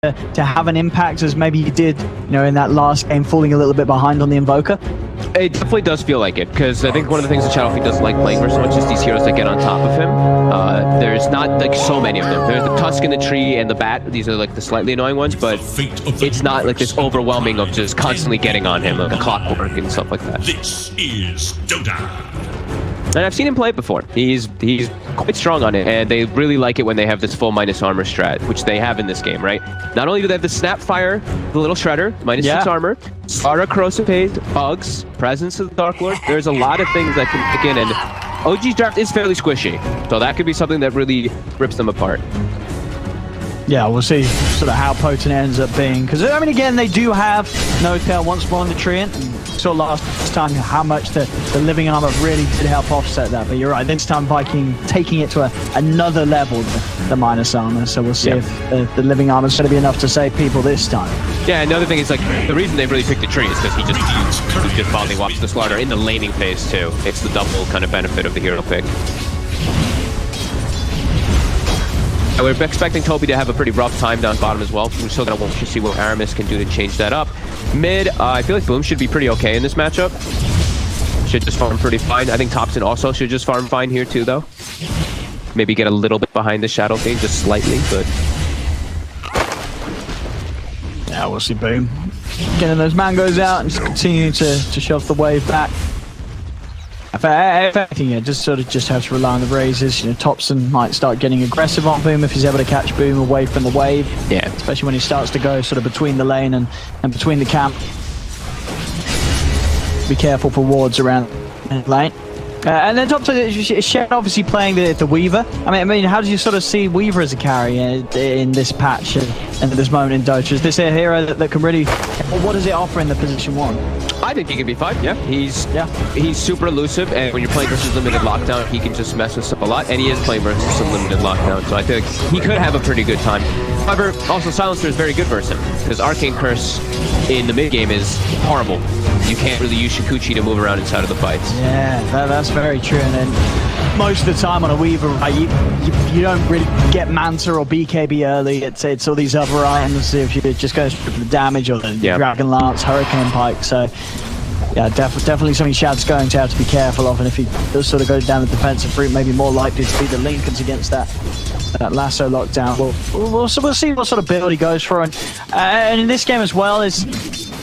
to have an impact as maybe you did, you know, in that last game, falling a little bit behind on the Invoker? It definitely does feel like it, because I think one of the things that Shadowfiend doesn't like playing versus much is these heroes that get on top of him. There's not like so many of them. There's the Tusk and the Tree and the Bat. These are like the slightly annoying ones, but it's not like this overwhelming of just constantly getting on him, like a clockwork and stuff like that. This is Dota. And I've seen him play it before. He's quite strong on it, and they really like it when they have this full minus armor strat, which they have in this game, right? Not only do they have the Snapfire, the little Shredder, -6 armor, Sparta Corrosive Haze, Bugs, Presence of the Dark Lord. There's a lot of things that can kick in, and OG's draft is fairly squishy, so that could be something that really rips them apart. Yeah, we'll see sort of how potent it ends up being. Because, I mean, again, they do have No-Tail once more on the Treant. And saw last time how much the living armor really did help offset that. But you're right, this time Viking taking it to another level, the minus armor. So we'll see if the living armor is going to be enough to save people this time. Yeah, another thing is, like, the reason they really picked the Tree is because he just volley walks the Slaughter in the laning phase, too. It's the double kind of benefit of the hero pick. We're expecting Toby to have a pretty rough time down bottom as well. We're still going to watch to see what Aramis can do to change that up. Mid, I feel like Boom should be pretty okay in this matchup. Should just farm pretty fine. I think Topson also should just farm fine here too, though. Maybe get a little bit behind the Shadow thing, just slightly, but... Yeah, we'll see Boom getting those mangoes out and just continuing to shove the wave back. If anything, yeah, just have to rely on the raises. You know, Topson might start getting aggressive on Boom if he's able to catch Boom away from the wave. Yeah. Especially when he starts to go sort of between the lane and between the camp. Be careful for wards around the lane. And then Topson, Shed obviously playing the Weaver. I mean, how do you sort of see Weaver as a carry in this patch and at this moment in Dota? Is this a hero that can really... What does it offer in the position 1? I think he can be fine, yeah. He's super elusive, and when you're playing versus limited lockdown, he can just mess with stuff a lot, and he is playing versus some limited lockdown, so I think he could have a pretty good time. However, also Silencer is very good versus him, because Arcane Curse in the mid-game is horrible. You can't really use Shikuchi to move around inside of the fights. Yeah, that's very true, and then most of the time on a Weaver, right, you don't really get Manta or BKB early. It's all these other items if you're just going for the damage or the Dragon Lance, Hurricane Pike. So yeah, definitely something Shad's going to have to be careful of, and if he does sort of go down the defensive route, maybe more likely to be the Lincolns against that lasso lockdown. We'll see what sort of build he goes for, and in this game as well is,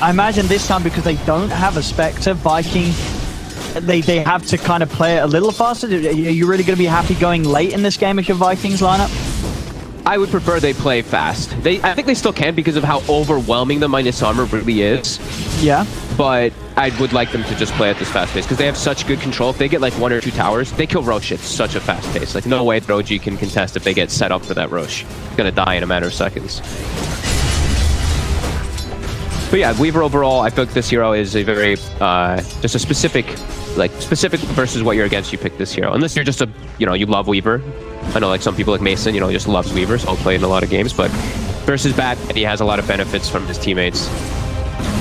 I imagine this time because they don't have a Spectre, Viking, they have to kind of play it a little faster. Are you really going to be happy going late in this game if your Vikings lineup? I would prefer they play fast. I think they still can because of how overwhelming the minus armor really is. Yeah. But I would like them to just play at this fast pace because they have such good control. If they get like 1 or 2 towers, they kill Rosh at such a fast pace. Like, no way OG can contest if they get set up for that Rosh. It's going to die in a matter of seconds. But yeah, Weaver overall, I feel like this hero is a very, just a specific versus what you're against, you pick this hero. Unless you're just you love Weaver. I know like some people like Mason, just loves Weaver, so I'll play in a lot of games, but versus Bat, he has a lot of benefits from his teammates.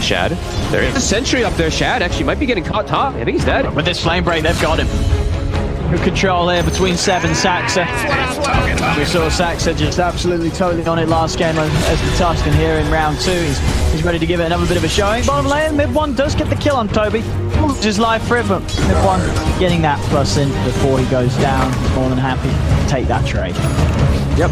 Shad, there is a sentry up there. Shad actually might be getting caught top. I think he's dead. With this flame break, they've got him. Good control here between Seb and Saxa. We saw Saxa just absolutely totally on it last game as the Tusk, and here in round 2, he's ready to give it another bit of a showing. Bottom lane, mid 1 does get the kill on Toby. Just live for it, but mid 1 getting that plus in before he goes down. He's more than happy to take that trade. Yep.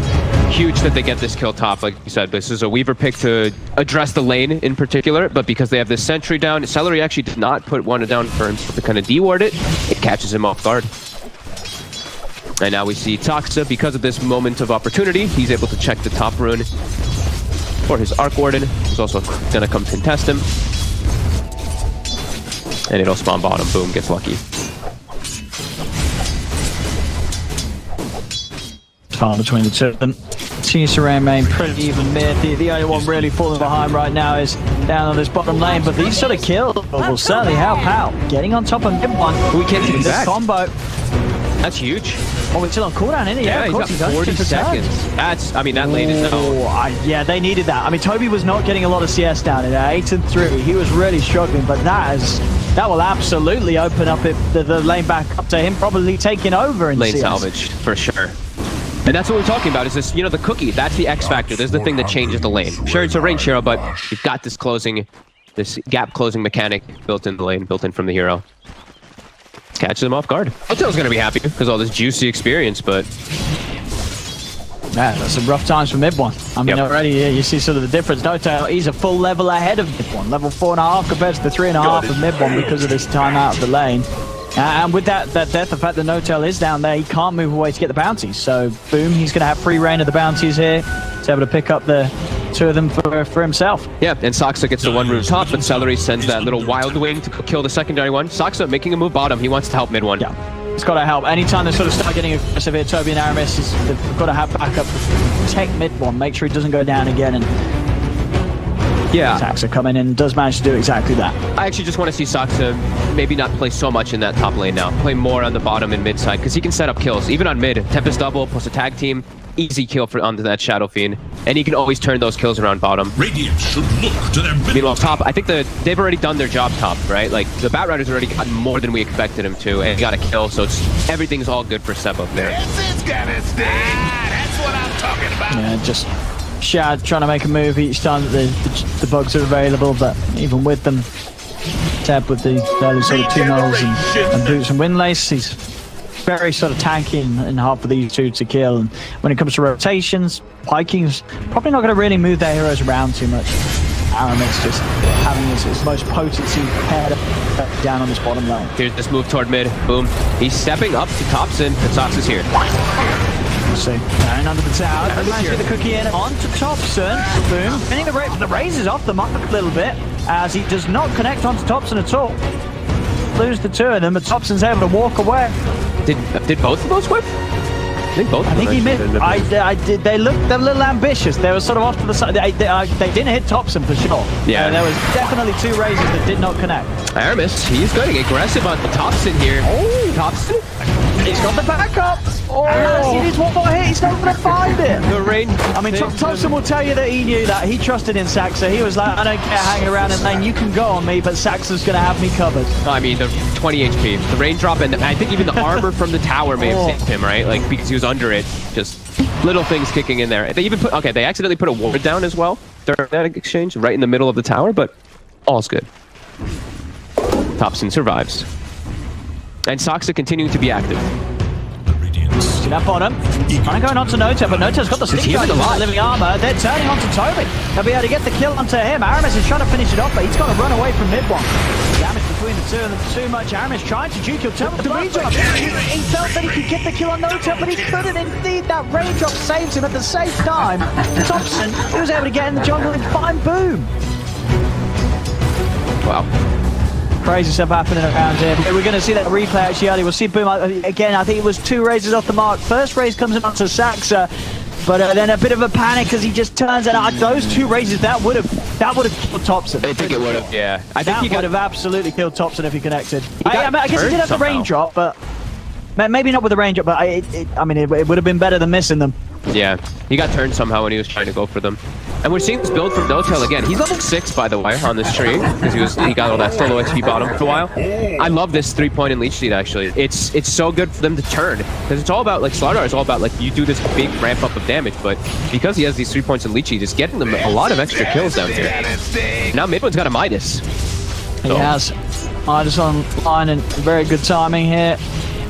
Huge that they get this kill top, like you said. This is a Weaver pick to address the lane in particular, but because they have this sentry down, Celery actually did not put one down for him to kind of deward it. It catches him off guard. And now we see Toxa, because of this moment of opportunity, he's able to check the top rune for his Arc Warden, who's also going to come contest him. And it'll spawn bottom. Boom, gets lucky. Far between the two of them. Continues to remain pretty even mid. The only one really falling behind right now is down on this bottom lane, but these sort of kills will certainly help out. Getting on top of mid 1. We can't see this combo. That's huge. Oh, it's still on cooldown, isn't he? Yeah, of course, he's got 40 seconds. That lane is no. Yeah, they needed that. I mean, Toby was not getting a lot of CS down in there. 8 and 3. He was really struggling, but that will absolutely open up the lane back up to him probably taking over in lane CS. salvage, for sure. And that's what we're talking about, is this, you know, the cookie. That's the X factor. This is the thing that changes the lane. Sure, it's a range hero, but you've got this gap closing mechanic built in the lane, built in from the hero. Catches them off guard. Hotel's gonna be happy because all this juicy experience, but yeah, that's some rough times for mid one. I mean, already you see sort of the difference. Dota, he's a full level ahead of mid one, level 4.5 compared to the 3.5 of mid one because of this time out of the lane. And with that death, the fact that Notel is down there, he can't move away to get the bounties. So, boom, he's going to have free reign of the bounties here. He's able to pick up the 2 of them for himself. Yeah, and Saksa gets the one room top, but Celery sends that little Wild Wing to kill the secondary one. Saksa making a move bottom. He wants to help mid one. Yeah, it's got to help. Anytime they sort of start getting aggressive here, Toby and Aramis, they've got to have backup. Take mid one, make sure he doesn't go down again. And yeah, Saksa coming in does manage to do exactly that. I actually just want to see Saksa maybe not play so much in that top lane now. Play more on the bottom and mid side, because he can set up kills. Even on mid, Tempest double plus a tag team, easy kill onto that Shadow Fiend. And he can always turn those kills around bottom. Radiant should look to their mid. Meanwhile, top, I think they've already done their job top, right? Like, the Batrider's already gotten more than we expected him to, and he got a kill, so everything's all good for Seb up there. It's gonna sting. That's what I'm talking about. Yeah, just Shad trying to make a move each time that the bugs are available, but even with them, Seb with the early sort of 2 nulls and boots and windlace, he's very sort of tanky in half of these 2 to kill. And when it comes to rotations, Vikings probably not going to really move their heroes around too much. Aramis just having his most potency paired down on this bottom lane. Here's this move toward mid. Boom. He's stepping up to Topson, and Sox is here. See, down under the tower, managed to get the cookie in onto Topson. Boom. Pinning the raises off the mark a little bit as he does not connect onto Topson at all. Lose the 2 of them, but Topson's able to walk away. Did both of those whip? I think both. I think he missed. I did. They looked a little ambitious. They were sort of off to the side. They didn't hit Topson for sure. Yeah. There was definitely 2 raises that did not connect. Aramis, he's going aggressive on the Topson here. Oh, Topson. He's got the backup. Oh, he needs one more hit. He's not going to find it. The range. I mean, Topson will tell you that he knew that. He trusted in Saksa. He was like, I don't care hanging around in lane. You can go on me, but Saxa's going to have me covered. I mean, the 20 HP, the raindrop, and I think even the armor from the tower may have saved him, right? Like, because he was under it. Just little things kicking in there. They even put, they accidentally put a ward down as well during that exchange, right in the middle of the tower, but all's good. Topson survives. And Saksa continuing to be active. See that bottom? Kind of going on to Nota, but Nota's got the stick guard, living armor. They're turning onto Toby. They'll be able to get the kill onto him. Aramis is trying to finish it off, but he's got to run away from mid one. Damage between the 2 of them too much. Aramis trying to juke. He'll turn with the raindrop. He felt that he could get the kill on Nota, but he couldn't. Indeed, that raindrop saves him at the same time. Topson, he was able to get in the jungle and find Boom. Wow. Crazy stuff happening around here. We're going to see that replay actually early. We'll see Boom again. I think it was 2 raises off the mark. First raise comes in onto Saksa, but then a bit of a panic as he just turns and those 2 raises that would have killed Topson. I think it would have. Yeah, I think he would have absolutely killed Topson if he connected. I guess he did have the raindrop, but maybe not with the raindrop. But I mean, it would have been better than missing them. Yeah, he got turned somehow when he was trying to go for them. And we're seeing this build from Notel again. He's level 6, by the way, on this tree, because he got all that solo XP bottom for a while. I love this 3-point and leech seed, actually. It's so good for them to turn, because it's all about, like, Slardar is all about, like, you do this big ramp up of damage, but because he has these 3 points and leech seed, it's getting them a lot of extra kills down here. Now Midwood's got a Midas. He has Midas on line, and very good timing here.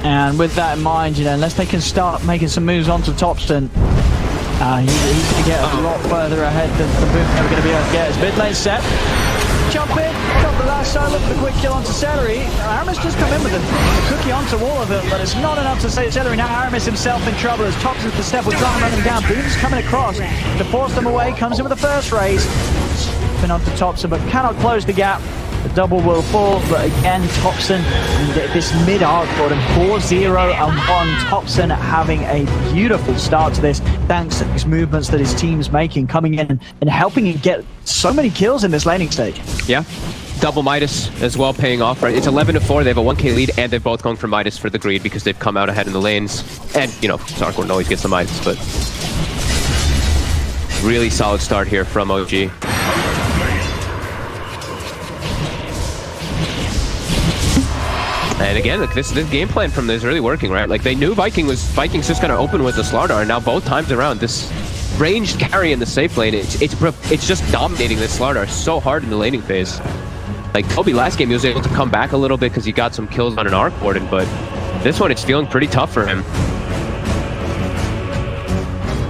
And with that in mind, you know, unless they can start making some moves onto Topson, he's going to get a lot further ahead than Boom ever going to be able to get. His mid lane set. Jump in, got the last solo for the quick kill onto Celery. Aramis just come in with the cookie onto all of it, but it's not enough to save Celery. Now Aramis himself in trouble as Topson's the step will try and run him down. Boom's coming across to force them away, comes in with the first raise. Been onto Topson, but cannot close the gap. The double will fall, but again, Topson, this mid-arc for him, 4-0 and 1. Topson having a beautiful start to this, thanks to these movements that his team's making, coming in and helping him get so many kills in this laning stage. Yeah, double Midas as well paying off, right? It's 11-4, they have a 1k lead, and they're both going for Midas for the greed because they've come out ahead in the lanes. And, you know, Sarkor always gets the Midas, but really solid start here from OG. And again, like this game plan from this is really working, right? Like they knew Vikings just gonna open with the Slardar, and now both times around this ranged carry in the safe lane, it's just dominating this Slardar so hard in the laning phase. Like Toby last game, he was able to come back a little bit because he got some kills on an Arc Warden, but this one it's feeling pretty tough for him.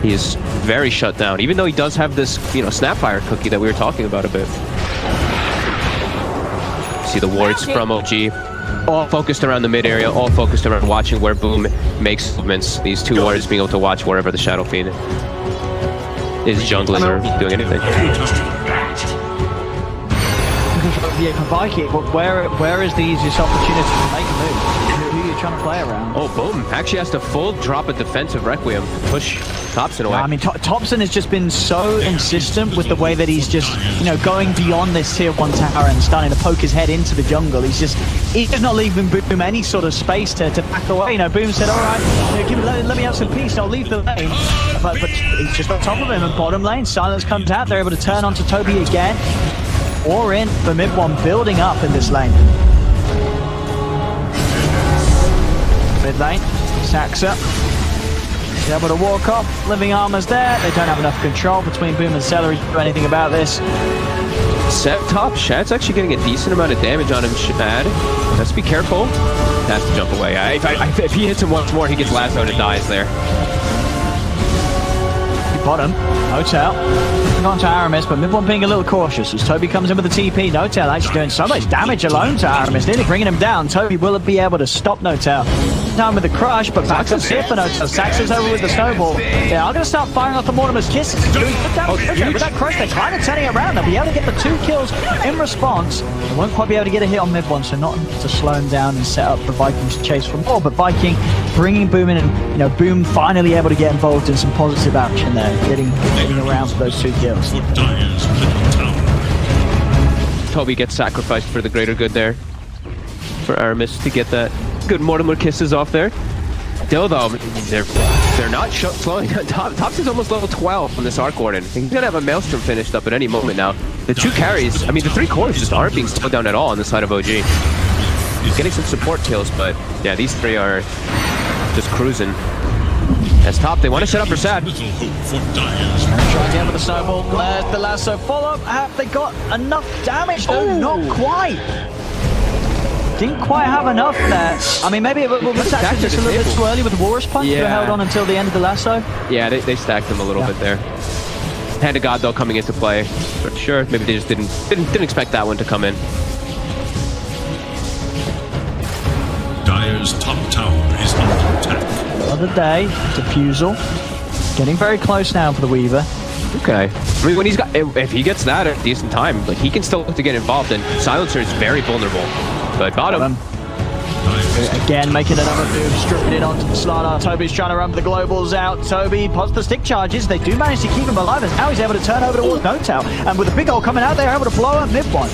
He is very shut down, even though he does have this, you know, Snapfire cookie that we were talking about a bit. See the wards from OG, all focused around the mid area, all focused around watching where Boom makes movements. These two wards being able to watch wherever the Shadow Fiend is jungling or doing anything. Yeah, for Viking, but where is the easiest opportunity to make a move? Who are you trying to play around? Oh, Boom actually has to full drop a defensive Requiem to push Topson away. Yeah, I mean, Topson has just been so insistent with the way that he's just, you know, going beyond this tier 1 tower and starting to poke his head into the jungle. He's just not leaving Boom any sort of space to back away. You know, Boom said, all right, you know, let me have some peace, I'll leave the lane. But he's just on top of him, and bottom lane, Silence comes out, they're able to turn onto Toby again. Or in for mid one, building up in this lane. Mid lane, Saxa. He's able to walk off, living armor's there. They don't have enough control between Boom and Celery to do anything about this. Set top, Shad's actually getting a decent amount of damage on him, Shad. Let's be careful. Has to jump away. If he hits him once more, he gets lassoed and dies there. Bottom, Hotel. On to Aramis, but mid one being a little cautious as Toby comes in with the TP. Notel actually doing so much damage alone to Aramis, nearly bringing him down. Toby will be able to stop Notel. Down with the crush, but back up here for Notel. Saxon's over with the snowball. Yeah, I'm going to start firing off the Mortimer's kisses. Doing good damage. Okay, with that crush, they're kind of turning it around. They'll be able to get the 2 kills in response. They won't quite be able to get a hit on mid one, so not to slow him down and set up for Vikings to chase for more. But Viking bringing Boom in, and you know, Boom finally able to get involved in some positive action there, getting around for those 2 kills. Toby gets sacrificed for the greater good there. For Aramis to get that good Mortimer kisses off there. Still though, they're not slowing down. Topson's almost level 12 from this Arc Warden. He's gonna have a Maelstrom finished up at any moment now. The 2 carries, I mean the 3 cores just aren't being slowed down at all on the side of OG. He's getting some support kills, but yeah, these 3 are just cruising. As top, they want to set up for Sad. Try again with the snowball. There's the lasso follow-up. Have they got enough damage? No, not quite. Didn't quite have enough there. I mean, maybe it was actually just a little bit too early with the Walrus Punch. Yeah. Held on until the end of the lasso. Yeah, they stacked them a little bit there. Hand of God, though, coming into play. For sure, maybe they just didn't expect that one to come in. Dire's top tower is under attack. Another day, Diffusal. Getting very close now for the Weaver. Okay. I mean, when he's got, if he gets that at a decent time, like he can still look to get involved, and Silencer is very vulnerable. But bottom. Again, making another move, stripping it onto the Slardar. Toby's trying to run the globals out. Toby pods the stick charges. They do manage to keep him alive, as now he's able to turn over towards Notel. And with the big hole coming out, they're able to blow up mid one.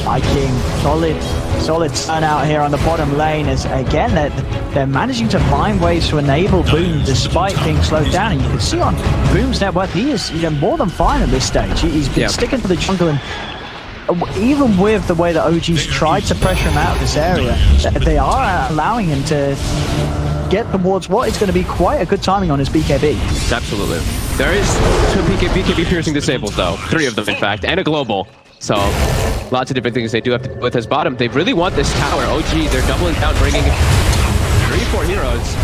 Viking, solid turn out here on the bottom lane, as again they're managing to find ways to enable Boom despite being slowed down. And you can see on Boom's net worth, he is more than fine at this stage. He's been sticking to the jungle, and even with the way that OG's tried to pressure him out of this area, they are allowing him to get towards what is going to be quite a good timing on his BKB. Absolutely. There is 2 BKB piercing disables though, 3 of them in fact, and a global. So lots of different things they do have to do with his bottom. They really want this tower. OG, they're doubling down, bringing 3-4 heroes.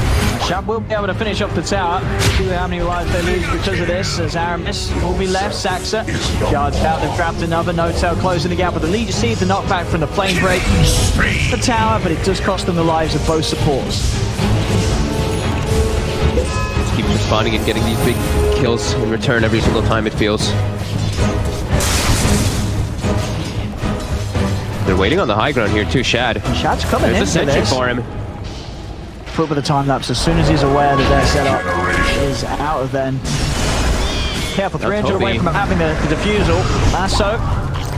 Shab will be able to finish off the tower. See how many lives they lose because of this, as Aramis will be left. Saxa charged out, they've grabbed another. Notel closing the gap with the lead. You see the knockback from the flame break. The tower, but it does cost them the lives of both supports. Just keep responding and getting these big kills in return every single time, it feels. They're waiting on the high ground here too, Shad. Shad's coming in. There's a sentry for him. Put with the time lapse as soon as he's aware that their setup is out of then. Careful, 300 away from having the diffusal. Lasso,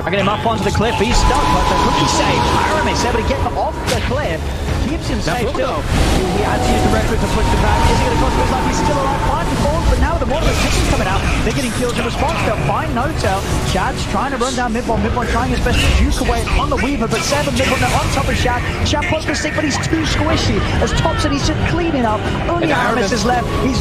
dragging him up onto the cliff. He's stuck, but the rookie save. Aramis able to get him off the cliff. Keeps him safe still. He had to use the record to push the back. Is he going to cost his life? He's still alive. Fighting forward, but now the Mortimer's Kitchen's coming out. They're getting kills in response. They'll find Notel. Shad's trying to run down mid-one. Mid-one trying his best to juke away on the Weaver, but 7 mid-one on top of Shad. Shad puts the stick, but he's too squishy. As Topson, he's just cleaning up. Only Aramis is left. He's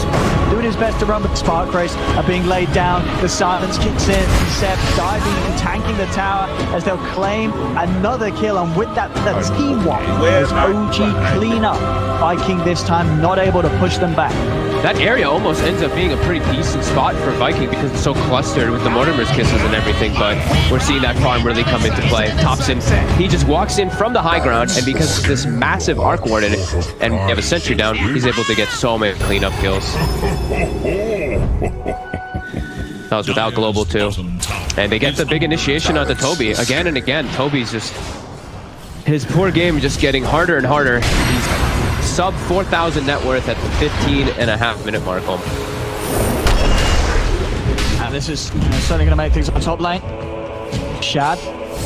doing his best to run, but the Spark Race are being laid down. The silence kicks in. Seb diving and tanking the tower as they'll claim another kill. And with that, the team wipe as OG clean up. Viking this time not able to push them back. That area almost ends up being a pretty decent spot for Viking because it's so clustered with the Mortimer's kisses and everything, but we're seeing that farm really come into play. Topson, he just walks in from the high ground, and because of this massive Arc Warden and we have a sentry down, he's able to get so many cleanup kills. That was without Global too. And they get the big initiation onto Toby again and again. Toby's just... his poor game just getting harder and harder. He's sub 4,000 net worth at the 15.5-minute mark home. And this is certainly going to make things on top lane. Shad,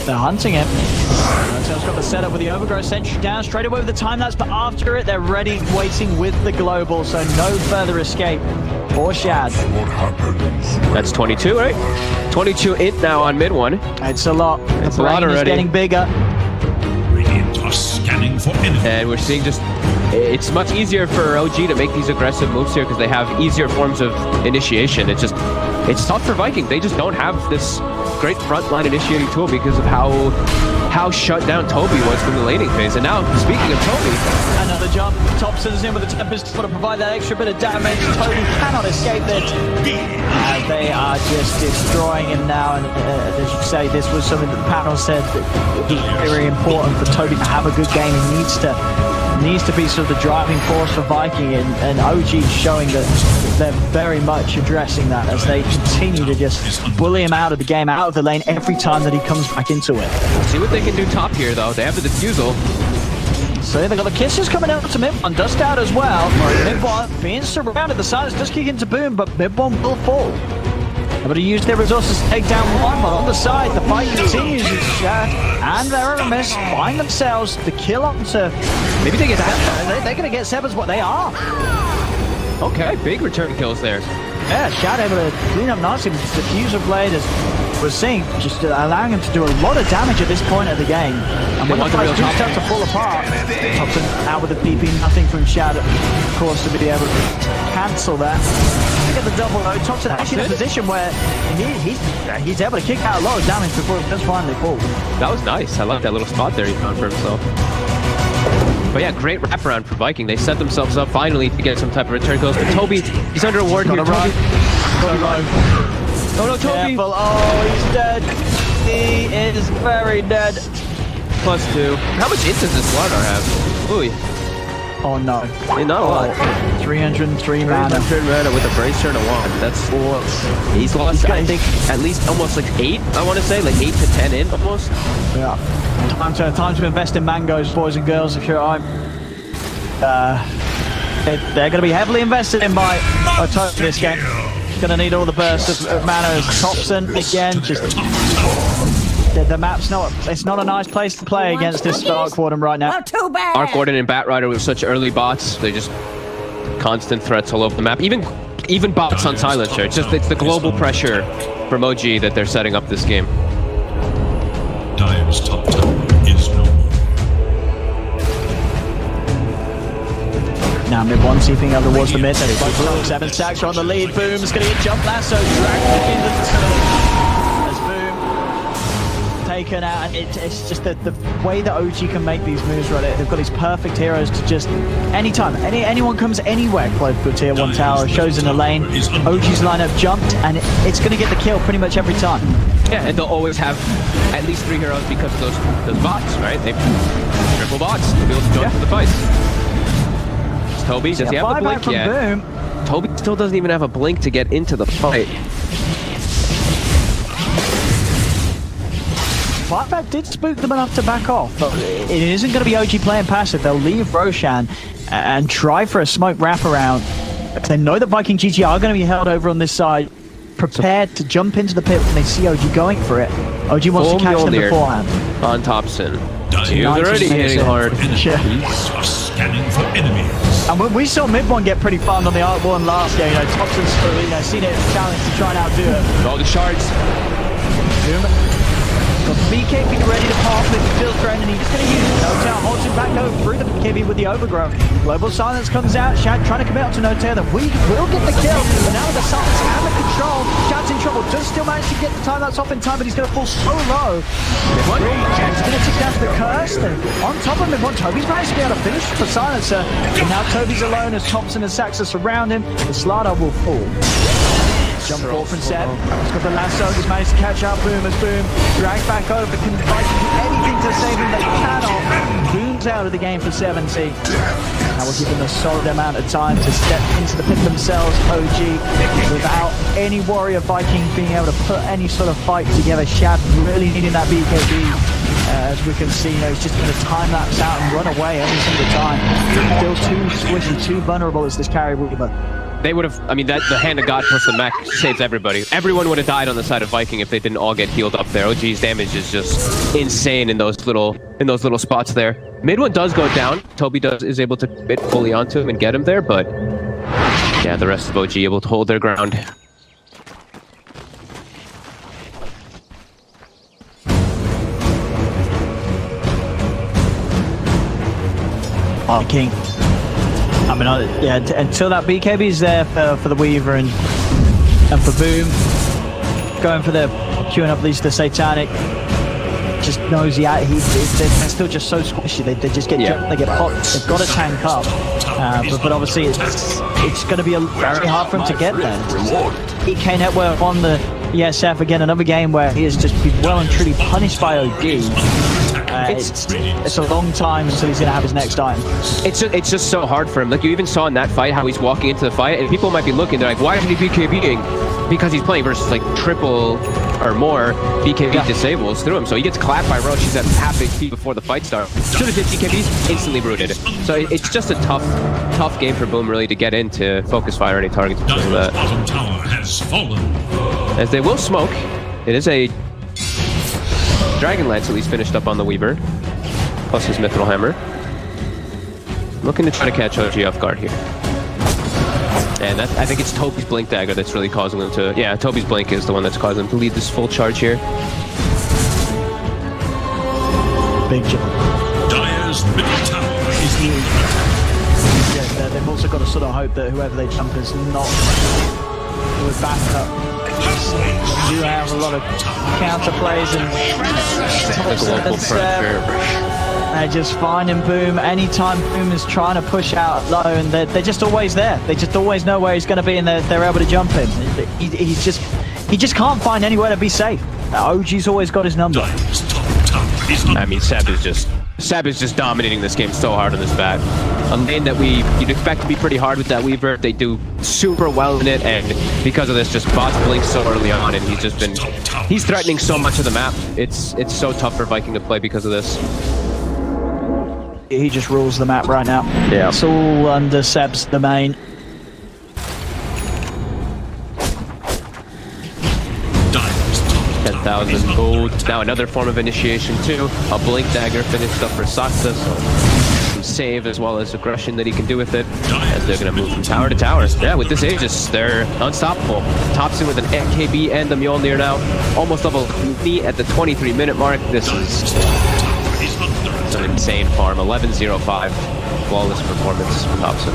they're hunting him. Rotel's got the setup with the Overgrowth sentry down straight away with the time lapse, but after it, they're ready, waiting with the Global, so no further escape for Shad. That's 22, right? 22 int now on mid one. It's a lot. It's a lot already. It's getting bigger. Scanning for enemies. And we're seeing just, it's much easier for OG to make these aggressive moves here because they have easier forms of initiation. It's just, it's tough for Viking. They just don't have this great frontline initiating tool because of how shut down Toby was from the laning phase. And now, speaking of Toby, another jump. Topson's in with the Tempest to provide that extra bit of damage. Toby cannot escape it. As they are just destroying him now. And as you say, this was something that the panel said that it was very important for Toby to have a good game. He needs to be sort of the driving force for Viking, and OG showing that they're very much addressing that as they continue to just bully him out of the game, out of the lane every time that he comes back into it. We'll see what they can do top here though. They have the defusal. So they've got the kisses coming out to mid-one, dust out as well. Mid-one being surrounded, the silence does kick into boom, but mid-one will fall. Able to use their resources to take down one, but on the side, the fight continues. And their Aramis find themselves the kill onto... maybe they get that. They're going to get Sevens what they are. Okay, big return kills there. Yeah, Shad able to clean up nicely with the diffuser blade, as we're seeing, just allowing him to do a lot of damage at this point of the game. And when the fights do start to fall apart, Topson out with the PP, nothing from Shad, of course, to be able to cancel that. Look at the double though. Topson actually in a position where he's able to kick out a lot of damage before it does finally fall. That was nice. I like that little spot there he found for himself. But yeah, great wraparound for Viking. They set themselves up finally to get some type of return kills. But Toby, he's under a ward here. Toby. Oh no, Toby! Careful. Oh, he's dead. He is very dead. +2. How much int does this Slardar have? Ooh. Oh no. Not a lot. 303 mana. 300 mana with a bracer and a wand. That's... he's lost, I think, at least almost like 8, I want to say. Like 8 to 10 in, almost. Yeah. Time to invest in mangoes, boys and girls, if you're at home. They're going to be heavily invested in by Toby this game. Going to need all the bursts of mana as Topson, again, just... the map's it's not a nice place to play against this Arc Warden right now. Too bad. Arc Warden and Batrider with such early bots, they just constant threats all over the map. Even bots on Silencer. It's the global pressure from OG that they're setting up this game. Dire's top tower is no more. Now mid-one seeping out towards the mid. 7 stacks are on the lead. Boom's going to get jump lasso dragged into the as Boom taken out. And it's just the way that OG can make these moves right. They've got these perfect heroes to just anytime anyone comes anywhere close to a tier 1 tower, shows in the lane, OG's lineup jumped, and it's going to get the kill pretty much every time. Yeah, and they'll always have at least 3 heroes because of those bots, right? They triple bots to be able to join the fight. Toby, does he have a blink yet? Boom. Toby still doesn't even have a blink to get into the fight. Fightback did spook them enough to back off, but it isn't going to be OG playing passive. They'll leave Roshan and try for a smoke wraparound. They know that Viking GG are going to be held over on this side, prepared to jump into the pit when they see OG going for it. OG wants to catch them beforehand. On Topson. He's already hitting hard. Scanning for enemies. And we saw mid-one get pretty fun on the Arc Warden last game. Topson's seen it as a challenge to try and outdo it. All the shards. BKB ready to pop with the field threat, and he's just going to use it. No-Tail holds him back though through the BKB with the overgrowth. Global Silence comes out. Shad trying to commit onto No-Tail. That we will get the kill. But now with the silence and the control, Shad's in trouble. Does still manage to get the time that's off in time, but he's going to fall so low. He's going to tick down to the curse. And on top of him, Toby's managed to be able to finish for Silencer. And now Toby's alone as Topson and Saxa surround him. The Slardar will fall. Jump ball from Seb. He's got the lasso. He's managed to catch up. Boom as Boom drags back over. Can Viking do anything to save him? They cannot. Boom's out of the game for 70. Now we'll give them a solid amount of time to step into the pit themselves. OG without any warrior Viking being able to put any sort of fight together. Shad really needing that BKB. As we can see, he's just going to time lapse out and run away every single time. Still too squishy, too vulnerable as this carry Weaver. They would have, I mean, that the hand of God plus the mech saves everybody. Everyone would have died on the side of Viking if they didn't all get healed up there. OG's damage is just insane in those little spots there. Mid one does go down. Toby is able to bit fully onto him and get him there, but yeah, the rest of OG able to hold their ground. King. I mean, yeah, until that BKB is there for the Weaver and for Boom, going for the queuing up these the Satanic, just knows they're still just so squishy. They just get jumped, they get popped. They've got to tank up, but obviously it's going to be very hard for him to get there. EK Network on the ESF again, another game where he has just been well and truly punished by OG. It's a long time until he's gonna have his next time. It's just so hard for him. Like, you even saw in that fight how he's walking into the fight, and people might be looking, they're like, why isn't he BKBing? Because he's playing versus like triple or more BKB disables through him. So he gets clapped by Roche. He's at half HP before the fight starts. Should have hit BKBs, instantly rooted. So it's just a tough game for Boom really to get into focus fire any targets because of that. Bottom tower has fallen. As they will smoke, it is a Dragon Lance at least finished up on the Weaver, plus his Mithril Hammer. Looking to try to catch OG off guard here. And I think it's Toby's Blink Dagger that's really causing him to... Yeah, Toby's Blink is the one that's causing him to lead this full charge here. Big jump. Dire's middle tower is under attack. Yeah, they've also got to sort of hope that whoever they jump is not with backup. You do have a lot of counter plays and they're just finding Boom anytime Boom is trying to push out low, and they're just always there. They just always know where he's going to be, and they're able to jump him. He just can't find anywhere to be safe. OG's always got his number. I mean, Seb is just dominating this game so hard on this bat. A lane that you'd expect to be pretty hard with that Weaver, they do super well in it, and because of this, just bots blink so early on, and he's threatening so much of the map. It's so tough for Viking to play because of this. He just rules the map right now. Yeah. It's all under Seb's domain. 10,000 gold. Now another form of initiation too. A Blink Dagger finished up for Saxa, so some save as well as aggression that he can do with it. As they're going to move from tower to tower. Yeah, with this Aegis, they're unstoppable. Topson with an MKB and the Mjolnir now. Almost level 3 at the 23-minute mark. This is an insane farm. 11-0-5. Flawless performance from Topson.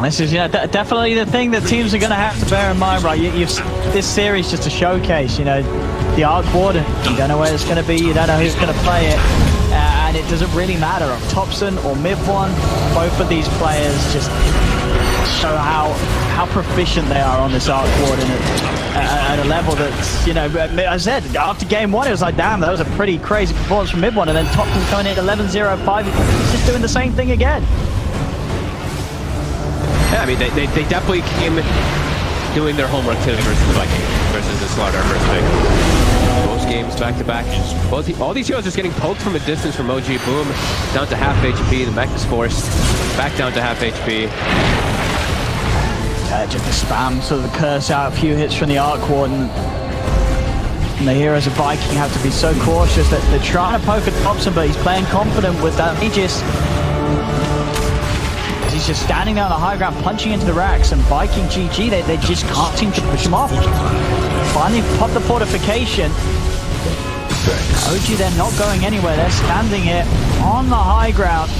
This is, definitely the thing that teams are going to have to bear in mind, right? This series just a showcase, the Arc Warden. You don't know where it's going to be, you don't know who's going to play it, and it doesn't really matter. Topson or Mid1, both of these players just show how proficient they are on this Arc Warden at a level that's, I said, after game one, it was like, damn, that was a pretty crazy performance from Mid1, and then Topson's coming in at 11-0-5, he's just doing the same thing again. Yeah, I mean, they definitely came doing their homework today versus the Vikings, versus the Slardar first pick. Most games back-to-back. All these heroes just getting poked from a distance from OG. Boom, down to half HP. The mech is forced back down to half HP. Just a spam, sort of the curse out, a few hits from the Arc Warden. And the heroes of Viking have to be so cautious that they're trying to poke at Topson, but he's playing confident with that Aegis. he's just standing there on the high ground, punching into the racks, and Viking GG, they just can't seem to push him off. Finally popped the fortification. OG, they're not going anywhere. They're standing here on the high ground.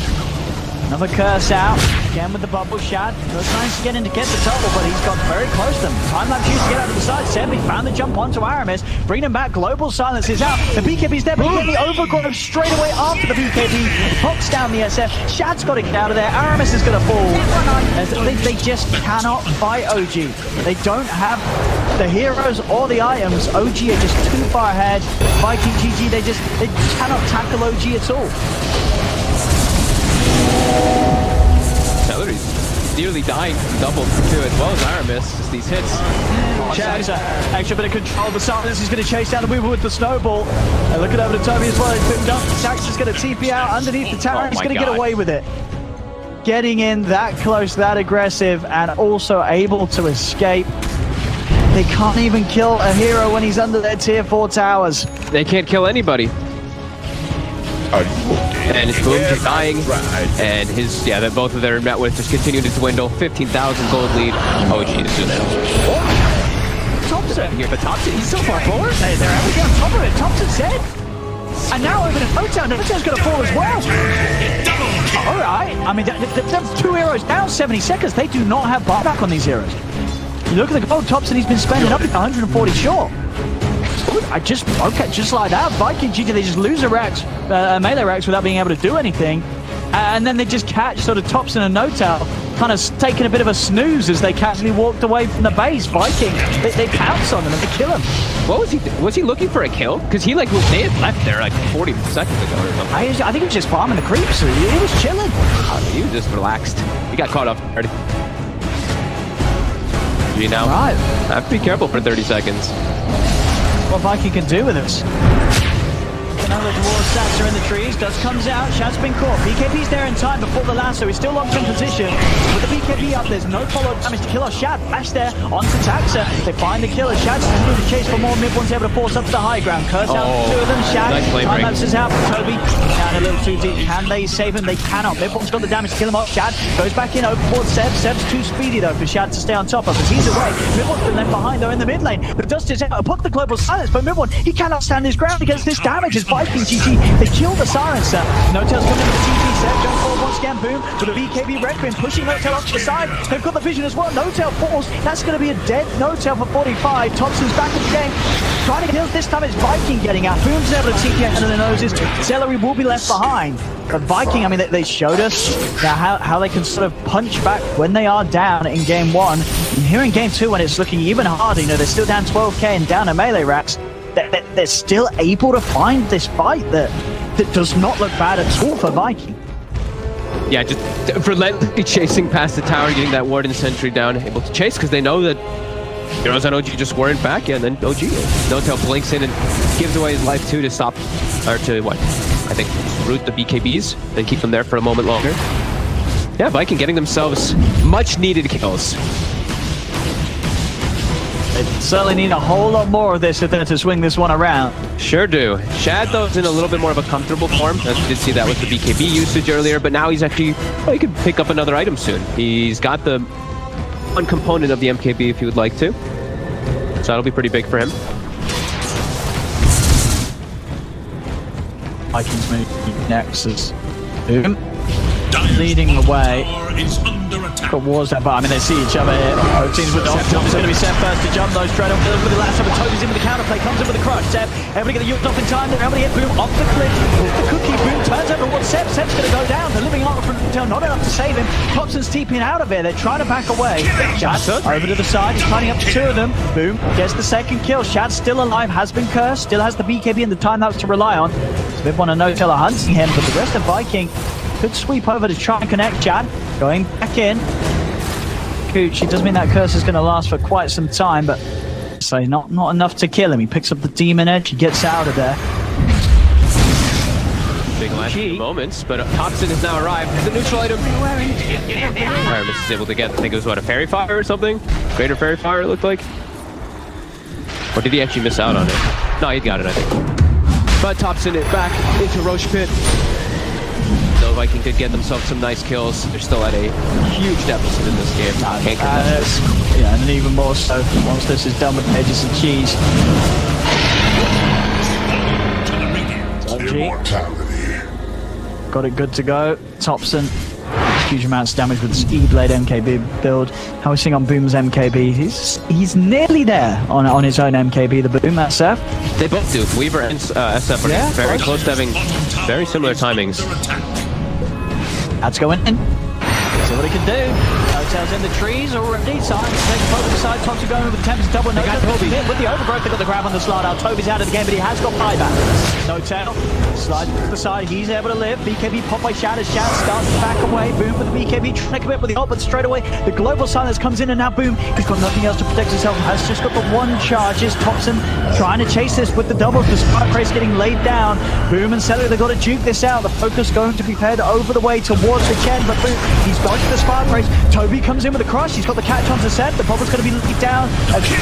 Another curse out. Again with the bubble shot. Goes trying to get in to get the double, but he's got very close to them. Time-lapse used to get out to the side. Seb, he found the jump onto Aramis. Bring him back. Global silence is out. The BKB's there, but he get the overgrowth straight away after the BKB. Pops down the SF. Shad's got to get out of there. Aramis is going to fall. As they just cannot fight OG. They don't have the heroes or the items. OG are just too far ahead. Viking GG, they cannot tackle OG at all. Celery's nearly dying from double too, as well as Aramis. Just these hits. Chad's extra bit of control. The silence is going to chase down the Weaver with the snowball. And look at over to Toby as well. He's picked up. Sax is going to TP out underneath the tower. He's going to get away with it. Getting in that close, that aggressive, and also able to escape. They can't even kill a hero when he's under their tier 4 towers. They can't kill anybody. And Boom's dying, and both of their net worth just continue to dwindle. 15,000 gold lead. OG is doing that. Topson here, but Topson, he's so far forward. They're actually on top of it. Topson's dead. And now over to Notown. Notown's going to fall as well. All right. I mean, they're 2 heroes down 70 seconds. They do not have buyback on these heroes. You look at the gold Topson, he's been spending up to 140 short. Just like that, Viking GG, they just lose a melee Rex without being able to do anything. And then they just catch sort of Topson and Notal kind of taking a bit of a snooze as they casually walked away from the base. Viking, they pounce on them and they kill him. What was he? Was he looking for a kill? Because they had left there like 40 seconds ago or something. I think he was just farming the creeps. He was chilling. He was just relaxed. He got caught off guard. You know, right. I have to be careful for 30 seconds. What Viking can do with this. Another dwarf stacks are in the trees. Dust comes out. Shad's been caught. BKB's there in time before the lasso. He's still locked in position. With the BKB up, there's no follow-up damage to kill off Shad. Flash there onto Taxa. They find the killer. Shad's continuing to chase for more. Mid-one's able to force up to the high ground. Curse out the 2 of them. Shad. Nice Time-lapse is out for Toby. Down a little too deep. Can they save him? They cannot. Mid-one's got the damage to kill him off. Shad goes back in overboard Seb. Seb's too speedy though for Shad to stay on top of as he's away. Mid-one's been left behind though in the mid lane. The Dust is out. Put the global silence, but Mid-one, he cannot stand his ground against this damage as Viking GG. They kill the silencer. Notel's coming in with the TP set. Jump forward once again. Boom. With a BKB Requiem pushing Notel off to the side. They've got the vision as well. Notel falls. That's going to be a dead Notel for 45. Topson's back in the game. Trying to kill. This time it's Viking getting out. Boom's able to TP out under the noses. Celery will be left behind. But Viking, I mean, they showed us how they can sort of punch back when they are down in game 1. And here in game 2, when it's looking even harder, you know, they're still down 12k and down a melee racks. They're still able to find this fight that does not look bad at all for Viking. Yeah, just relentlessly chasing past the tower, getting that warden sentry down, able to chase because they know that heroes on OG just weren't back. Yeah, and then OG, Notel blinks in and gives away his life too to stop, or to what? I think root the BKBs, then keep them there for a moment longer. Yeah, Viking getting themselves much needed kills. They certainly need a whole lot more of this if they're to swing this one around. Sure do. Shad, though, is in a little bit more of a comfortable form. As we did see that with the BKB usage earlier, but now he's actually, well, he could pick up another item soon. He's got the one component of the MKB if he would like to. So that'll be pretty big for him. Vikings move next as Boom leading the way. Got wars there, but I mean they see each other here. Both teams with the Top's going to be Seb first to jump though. Straight up with the last time. Toby's in with the counterplay, comes in with the crush. Seb, everybody get the yuked off in time. They're able to hit Boom off the cliff. The cookie Boom turns over towards Seb. Seb's going to go down. The living armor from Intel, not enough to save him. Topson's TPing out of here. They're trying to back away. Shad over to the side. He's finding up to 2 of them. Boom gets the second kill. Shad's still alive, has been cursed, still has the BKB and the timelapse to rely on. So everyone and Notel are hunting him, but the rest of Viking could sweep over to try and connect. Shad going back in. Cooch, it does mean that curse is going to last for quite some time, but so not enough to kill him. He picks up the demon edge, he gets out of there. Big last moments, but Topson has now arrived. The neutral item. Aramis is able to get, I think it was what, a fairy fire or something? Greater fairy fire it looked like? Or did he actually miss out on it? No, he got it, I think. But Topson is back into Roche Pit. No Viking did get themselves some nice kills. They're still at a huge deficit in this game. Can't contest it. Yeah, and even more so once this is done with edges and cheese. Immortality. Got it good to go. Topson, huge amounts of damage with this E-Blade MKB build. How we seeing on Boom's MKB? He's nearly there on his own MKB, the Boom, that's Seth. They both do. Weaver and SF are very close to having very similar timings. That's going in. See what he can do. Hotels in the trees already. Silence taking over the side. Topson going with the attempts double. No Toby hit with the overgrowth. They got the grab on the slide out. Toby's out of the game, but he has got buyback. No tail. Slide to the side. He's able to live. BKB pop by Shatter. Shatter starts to back away. Boom with the BKB. Trick a bit with the ult, but straight away the global silence comes in, and now Boom, he's got nothing else to protect himself. Has just got the one charges. Topson trying to chase this with the doubles. The Spark Race getting laid down. Boom and Celery, they've got to juke this out. The focus going to be paired over the way towards the Chen, but Boom, he's dodged the Spark Race. Toby comes in with a crush. He's got the catch on to set. The bubble's going to be laid down.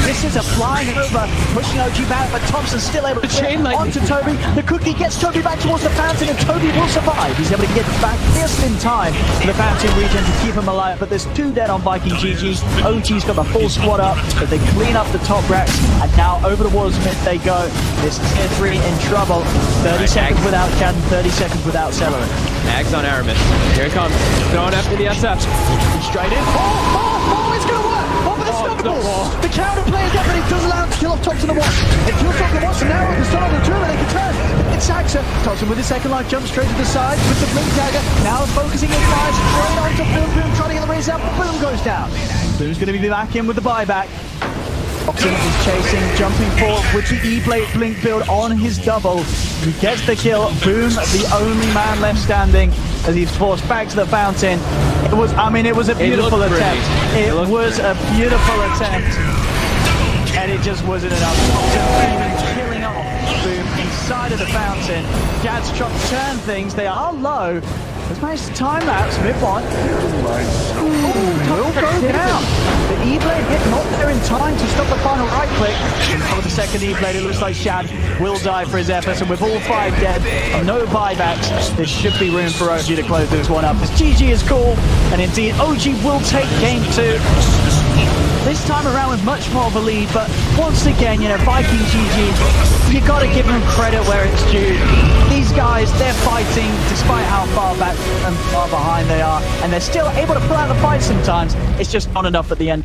This is a flying over, pushing OG back, but Topson's still able to chain onto Toby. The cookie gets Toby back towards the fountain, and Toby will survive. He's able to get back just in time to the fountain region to keep him alive, but there's 2 dead on Viking GG. OG's got the full squad up, but they clean up the top racks, and now over the Warsmith they go. This is tier 3 in trouble. 30 seconds without Chad and 30 seconds without Celery. Ags on Aramis. Here he comes. Throwing after the SF. Straight in. It's going to work. Over the snuggables. The counter play is there, but it does allow him to kill off Topson and Watch. It kills off the Watch, and now the start of the tour, they can turn. It's Saxa. Topson with his second life jump straight to the side with the blink dagger. Now focusing his fire straight onto Boom. Boom trying to get the raise out. Boom goes down. Boom's going to be back in with the buyback. Topson is chasing, jumping forward with the E-Blade blink build on his double. He gets the kill. Boom, the only man left standing as he's forced back to the fountain. It was a beautiful attempt. It was a beautiful attempt. And it just wasn't enough. Topson even killing off Boom inside of the fountain. Jad's trying to turn things. They are low. Has managed to time lapse mid-one. Will go down. The E-Blade hit not there in time to stop the final right click. And with the second E-Blade, it looks like Shad will die for his efforts. And with all 5 dead, no buybacks, there should be room for OG to close this one up. This GG is cool, and indeed OG will take game 2. This time around with much more of a lead, but once again, Viking GG, you got to give them credit where it's due. These guys, they're fighting despite how far back and far behind they are, and they're still able to pull out the fight sometimes. It's just not enough at the end.